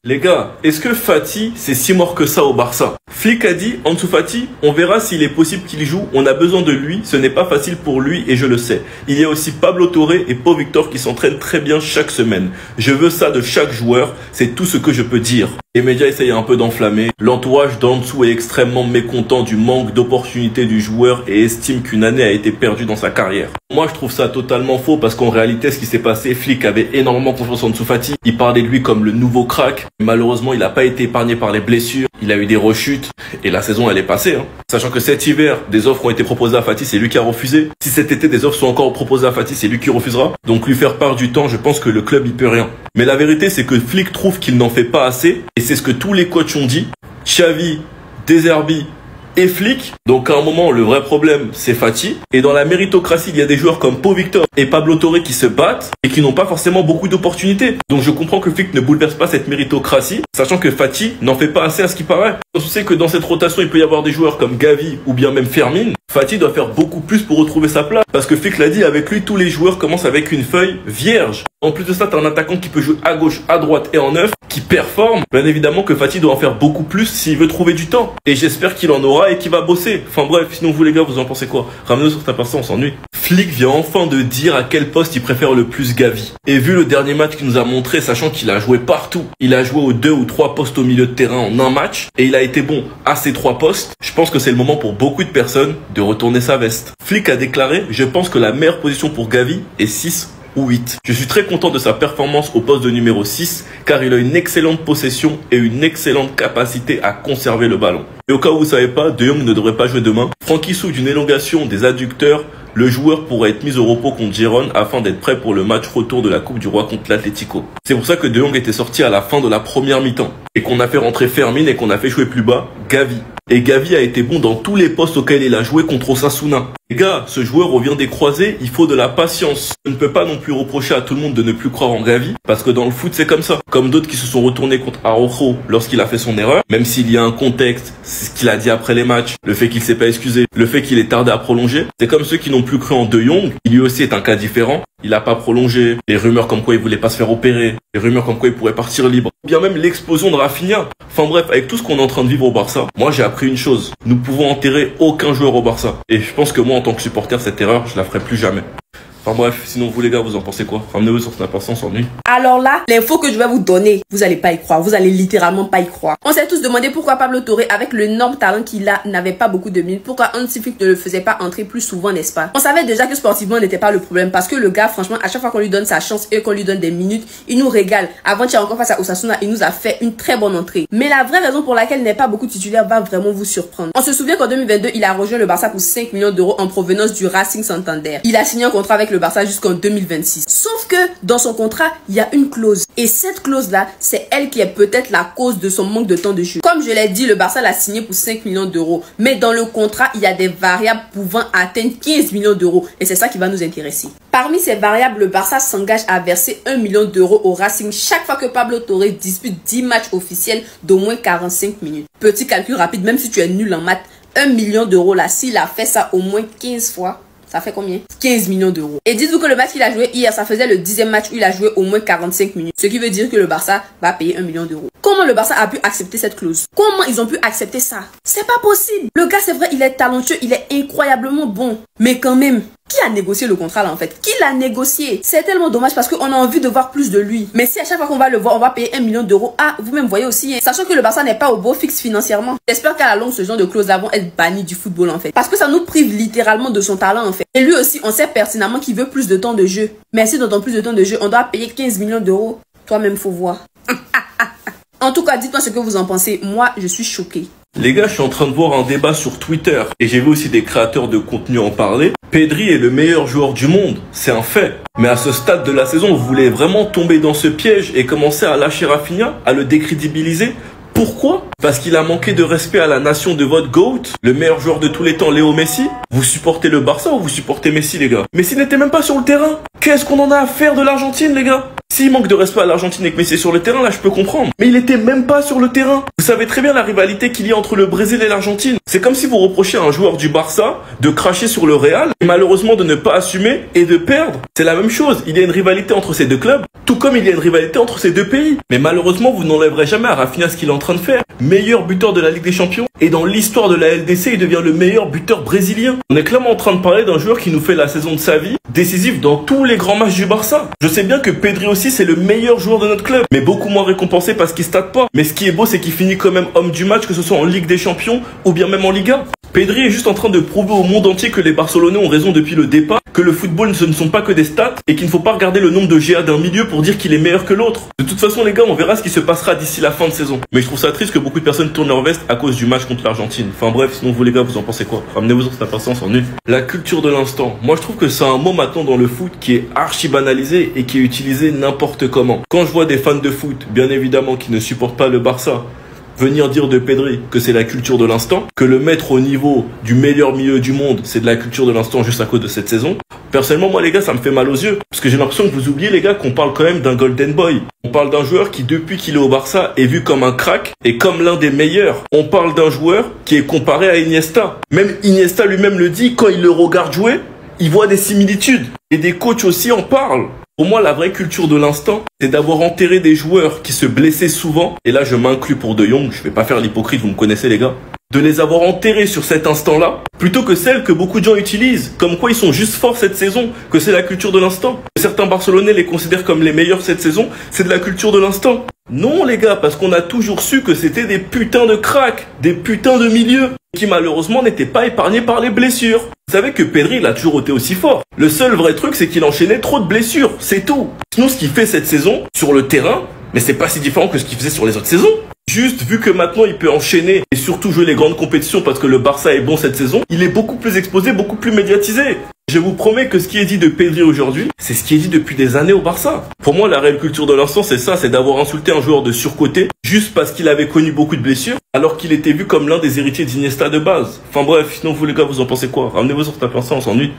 Les gars, est-ce que Fati, c'est si mort que ça au Barça? Flick a dit, Ansu Fati, on verra s'il est possible qu'il joue, on a besoin de lui, ce n'est pas facile pour lui et je le sais. Il y a aussi Pablo Torre et Pau Victor qui s'entraînent très bien chaque semaine. Je veux ça de chaque joueur, c'est tout ce que je peux dire. Les médias essayent un peu d'enflammer. L'entourage d'Ansu est extrêmement mécontent du manque d'opportunité du joueur et estime qu'une année a été perdue dans sa carrière. Moi, je trouve ça totalement faux parce qu'en réalité, ce qui s'est passé, Flick avait énormément confiance en Ansu Fati. Il parlait de lui comme le nouveau crack. Malheureusement, il n'a pas été épargné par les blessures. Il a eu des rechutes et la saison, elle est passée. Sachant que cet hiver, des offres ont été proposées à Fati, c'est lui qui a refusé. Si cet été, des offres sont encore proposées à Fati, c'est lui qui refusera. Donc lui faire part du temps, je pense que le club, il peut rien. Mais la vérité, c'est que Flick trouve qu'il n'en fait pas assez. Et c'est ce que tous les coachs ont dit. Xavi, De Zerbi et Flick. Donc à un moment, le vrai problème, c'est Fati. Et dans la méritocratie, il y a des joueurs comme Pau Victor et Pablo Torre qui se battent et qui n'ont pas forcément beaucoup d'opportunités. Donc je comprends que Flick ne bouleverse pas cette méritocratie, sachant que Fati n'en fait pas assez à ce qui paraît. On sait que dans cette rotation, il peut y avoir des joueurs comme Gavi ou bien même Fermin. Fati doit faire beaucoup plus pour retrouver sa place. Parce que Flick l'a dit, avec lui, tous les joueurs commencent avec une feuille vierge. En plus de ça, t'as un attaquant qui peut jouer à gauche, à droite et en neuf, qui performe. Bien évidemment que Fati doit en faire beaucoup plus s'il veut trouver du temps. Et j'espère qu'il en aura et qu'il va bosser. Enfin bref, sinon vous les gars, vous en pensez quoi? Ramenez-nous sur ta personne, on s'ennuie. Flick vient enfin de dire à quel poste il préfère le plus Gavi. Et vu le dernier match qu'il nous a montré, sachant qu'il a joué partout, il a joué aux 2 ou 3 postes au milieu de terrain en un match, et il a été bon à ces 3 postes, je pense que c'est le moment pour beaucoup de personnes de retourner sa veste. Flick a déclaré, je pense que la meilleure position pour Gavi est 6 ou 8. Je suis très content de sa performance au poste de numéro 6 car il a une excellente possession et une excellente capacité à conserver le ballon. Et au cas où vous ne savez pas, De Jong ne devrait pas jouer demain. Francky souffre d'une élongation des adducteurs. Le joueur pourrait être mis au repos contre Gérone afin d'être prêt pour le match retour de la Coupe du Roi contre l'Atlético. C'est pour ça que De Jong était sorti à la fin de la première mi-temps et qu'on a fait rentrer Fermin et qu'on a fait jouer plus bas Gavi. Et Gavi a été bon dans tous les postes auxquels il a joué contre Osasuna. Les gars, ce joueur revient des croisés, il faut de la patience. On ne peut pas non plus reprocher à tout le monde de ne plus croire en Gavi, parce que dans le foot c'est comme ça. Comme d'autres qui se sont retournés contre Araujo lorsqu'il a fait son erreur, même s'il y a un contexte, c'est ce qu'il a dit après les matchs, le fait qu'il s'est pas excusé, le fait qu'il ait tardé à prolonger. C'est comme ceux qui n'ont plus cru en De Jong, il lui aussi est un cas différent. Il a pas prolongé, les rumeurs comme quoi il voulait pas se faire opérer, les rumeurs comme quoi il pourrait partir libre, bien même l'explosion de Rafinha. Enfin bref, avec tout ce qu'on est en train de vivre au Barça, moi j'ai appris une chose, nous pouvons enterrer aucun joueur au Barça. Et je pense que moi en tant que supporter, cette erreur, je la ferai plus jamais. Enfin bref, sinon vous les gars, vous en pensez quoi? Ramenez-vous sur Snap, on s'ennuie. Alors là, l'info que je vais vous donner, vous allez pas y croire, vous allez littéralement pas y croire. On s'est tous demandé pourquoi Pablo Torre, avec l'énorme talent qu'il a, n'avait pas beaucoup de minutes, pourquoi Hansi Flick ne le faisait pas entrer plus souvent, n'est-ce pas? On savait déjà que sportivement n'était pas le problème, parce que le gars, franchement, à chaque fois qu'on lui donne sa chance et qu'on lui donne des minutes, il nous régale. Avant-hier encore face à Osasuna, il nous a fait une très bonne entrée. Mais la vraie raison pour laquelle il n'est pas beaucoup titulaire va vraiment vous surprendre. On se souvient qu'en 2022, il a rejoint le Barça pour 5 millions d'euros en provenance du Racing Santander. Il a signé un contrat avec le Barça jusqu'en 2026. Sauf que dans son contrat, il y a une clause. Et cette clause-là, c'est elle qui est peut-être la cause de son manque de temps de jeu. Comme je l'ai dit, le Barça l'a signé pour 5 millions d'euros. Mais dans le contrat, il y a des variables pouvant atteindre 15 millions d'euros. Et c'est ça qui va nous intéresser. Parmi ces variables, le Barça s'engage à verser 1 million d'euros au Racing chaque fois que Pablo Torre dispute 10 matchs officiels d'au moins 45 minutes. Petit calcul rapide, même si tu es nul en maths, 1 million d'euros là, s'il a fait ça au moins 15 fois, ça fait combien? 15 millions d'euros. Et dites-vous que le match qu'il a joué hier, ça faisait le 10e match où il a joué au moins 45 minutes. Ce qui veut dire que le Barça va payer 1 million d'euros. Comment le Barça a pu accepter cette clause? Comment ils ont pu accepter ça? C'est pas possible. Le gars, c'est vrai, il est talentueux, il est incroyablement bon. Mais quand même, qui a négocié le contrat là en fait? Qui l'a négocié? C'est tellement dommage parce qu'on a envie de voir plus de lui. Mais si à chaque fois qu'on va le voir, on va payer 1 million d'euros, ah, vous-même voyez aussi, hein, sachant que le Barça n'est pas au beau fixe financièrement. J'espère qu'à la longue, ce genre de clauses là vont être bannies du football en fait. Parce que ça nous prive littéralement de son talent en fait. Et lui aussi, on sait pertinemment qu'il veut plus de temps de jeu. Mais si dans plus de temps de jeu, on doit payer 15 millions d'euros, toi-même faut voir. En tout cas, dites-moi ce que vous en pensez. Moi, je suis choquée. Les gars, je suis en train de voir un débat sur Twitter et j'ai vu aussi des créateurs de contenu en parler. Pedri est le meilleur joueur du monde, c'est un fait. Mais à ce stade de la saison, vous voulez vraiment tomber dans ce piège et commencer à lâcher Rafinha, à le décrédibiliser? Pourquoi? Parce qu'il a manqué de respect à la nation de votre GOAT, le meilleur joueur de tous les temps, Léo Messi. Vous supportez le Barça ou vous supportez Messi, les gars? Messi n'était même pas sur le terrain. Qu'est-ce qu'on en a à faire de l'Argentine, les gars? S'il manque de respect à l'Argentine et que Messi est sur le terrain, là, je peux comprendre. Mais il était même pas sur le terrain. Vous savez très bien la rivalité qu'il y a entre le Brésil et l'Argentine. C'est comme si vous reprochiez à un joueur du Barça de cracher sur le Real et malheureusement de ne pas assumer et de perdre. C'est la même chose. Il y a une rivalité entre ces deux clubs, tout comme il y a une rivalité entre ces deux pays. Mais malheureusement, vous n'enlèverez jamais à Rafinha ce qu'il est en train de faire. Meilleur buteur de la Ligue des Champions. Et dans l'histoire de la LDC, il devient le meilleur buteur brésilien. On est clairement en train de parler d'un joueur qui nous fait la saison de sa vie, décisif dans tous les grands matchs du Barça. Je sais bien que Pedri aussi, c'est le meilleur joueur de notre club, mais beaucoup moins récompensé parce qu'il stade pas. Mais ce qui est beau, c'est qu'il finit quand même homme du match, que ce soit en Ligue des Champions ou bien même en Liga. Pedri est juste en train de prouver au monde entier que les Barcelonais ont raison depuis le départ, que le football ce ne sont pas que des stats et qu'il ne faut pas regarder le nombre de GA d'un milieu pour dire qu'il est meilleur que l'autre. De toute façon les gars, on verra ce qui se passera d'ici la fin de saison. Mais je trouve ça triste que beaucoup de personnes tournent leur veste à cause du match contre l'Argentine. Enfin bref, sinon vous les gars, vous en pensez quoi? Ramenez-vous sur cette impatience en une. La culture de l'instant. Moi je trouve que c'est un mot maintenant dans le foot qui est archi banalisé et qui est utilisé n'importe comment. Quand je vois des fans de foot, bien évidemment, qui ne supportent pas le Barça, venir dire de Pedri que c'est la culture de l'instant, que le mettre au niveau du meilleur milieu du monde, c'est de la culture de l'instant juste à cause de cette saison. Personnellement, moi les gars, ça me fait mal aux yeux. Parce que j'ai l'impression que vous oubliez les gars qu'on parle quand même d'un golden boy. On parle d'un joueur qui depuis qu'il est au Barça est vu comme un crack et comme l'un des meilleurs. On parle d'un joueur qui est comparé à Iniesta. Même Iniesta lui-même le dit, quand il le regarde jouer, il voit des similitudes. Et des coachs aussi en parlent. Pour moi, la vraie culture de l'instant, c'est d'avoir enterré des joueurs qui se blessaient souvent. Et là, je m'inclus pour De Jong, je vais pas faire l'hypocrite, vous me connaissez les gars. De les avoir enterrés sur cet instant-là, plutôt que celle que beaucoup de gens utilisent, comme quoi ils sont juste forts cette saison, que c'est la culture de l'instant. Certains Barcelonais les considèrent comme les meilleurs cette saison, c'est de la culture de l'instant. Non les gars, parce qu'on a toujours su que c'était des putains de cracks, des putains de milieux, qui malheureusement n'étaient pas épargnés par les blessures. Vous savez que Pedri, il a toujours été aussi fort. Le seul vrai truc, c'est qu'il enchaînait trop de blessures, c'est tout. Sinon, ce qu'il fait cette saison, sur le terrain, mais c'est pas si différent que ce qu'il faisait sur les autres saisons. Juste, vu que maintenant il peut enchaîner et surtout jouer les grandes compétitions parce que le Barça est bon cette saison, il est beaucoup plus exposé, beaucoup plus médiatisé. Je vous promets que ce qui est dit de Pedri aujourd'hui, c'est ce qui est dit depuis des années au Barça. Pour moi, la réelle culture de l'instant, c'est ça, c'est d'avoir insulté un joueur de surcoté juste parce qu'il avait connu beaucoup de blessures, alors qu'il était vu comme l'un des héritiers d'Iniesta de base. Enfin bref, sinon vous les gars, vous en pensez quoi? Ramenez-vous sur cette pensée, on s'ennuie.